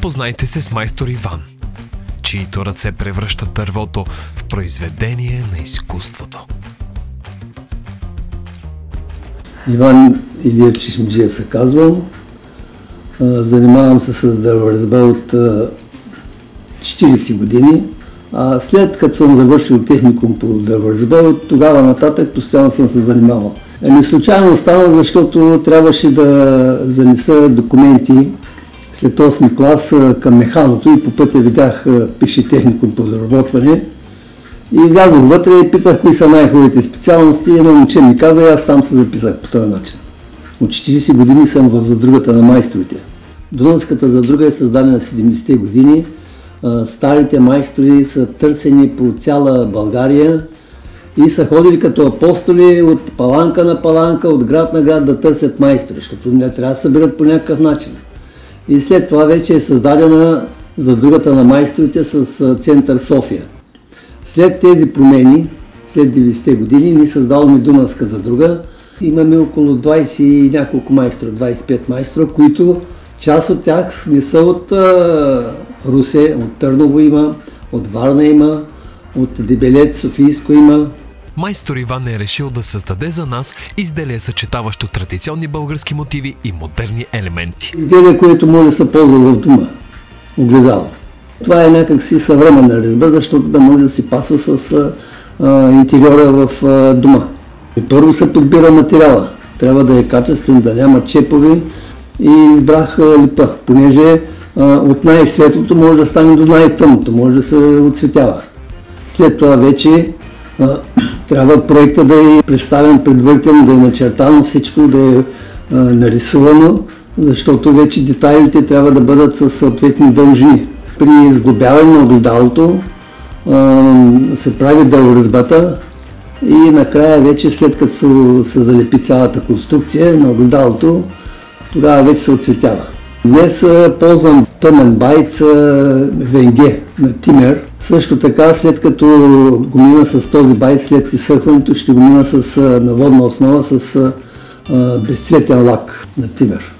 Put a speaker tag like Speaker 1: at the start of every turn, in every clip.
Speaker 1: Запознайте се с майстор Иван, чието ръце превръщат дървото в произведение на изкуството.
Speaker 2: Иван Илиев Чешмеджиев се казвам. Занимавам се с дърворезба от 40 години. След като съм завършил техникум по дърворезба, от тогава нататък постоянно съм се занимавал. Случайно стана, защото трябваше да занеса документи след 8 клас към механото и по пътя видях пише техникум по дървоработване. И влязох вътре и питах кои са най-хубавите специалности. Едно момче ми каза и аз там се записах по този начин. От 40 години съм в задругата на майсторите. Дунавската задруга е създадена в 70-те години. Старите майстори са търсени по цяла България и са ходили като апостоли от паланка на паланка, от град на град да търсят майстори, защото не трябва да съберат по някакъв начин. И след това вече е създадена задругата на майсторите с център София. След тези промени, след 90-те години, ние създаваме Дунавска задруга. Имаме около 20 и няколко майстора, 25 майстора, които част от тях не са от Русе, от Търново има, от Варна има, от Дебелец, Софийско има.
Speaker 1: Майстор Иван е решил да създаде за нас изделие, съчетаващо традиционни български мотиви и модерни елементи.
Speaker 2: Изделие, което може да се ползва в дома, огледало. Това е някакси съвременна резба, защото да може да си пасва с интериора в дома. И първо се подбира материала. Трябва да е качествен, да няма чепови и избрах липа, понеже от най-светлото може да стане до най-тъмното, може да се оцветява. След това вече трябва проекта да е представен предварително, да е начертано всичко, да е нарисувано, защото вече детайлите трябва да бъдат със съответни дължини. При сглобяване на огледалото се прави дърворезбата и накрая вече след като се залепи цялата конструкция на огледалото, тогава вече се оцветява. Днес ползвам тъмен байц венге на Тимер. Също така, след като го мина с този байц, след изсъхването, ще го мина на водна основа с безцветен лак на Тимер.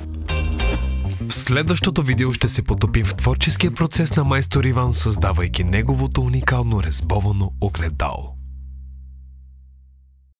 Speaker 1: В следващото видео ще се потопим в творческия процес на майстор Иван, създавайки неговото уникално резбовано огледало.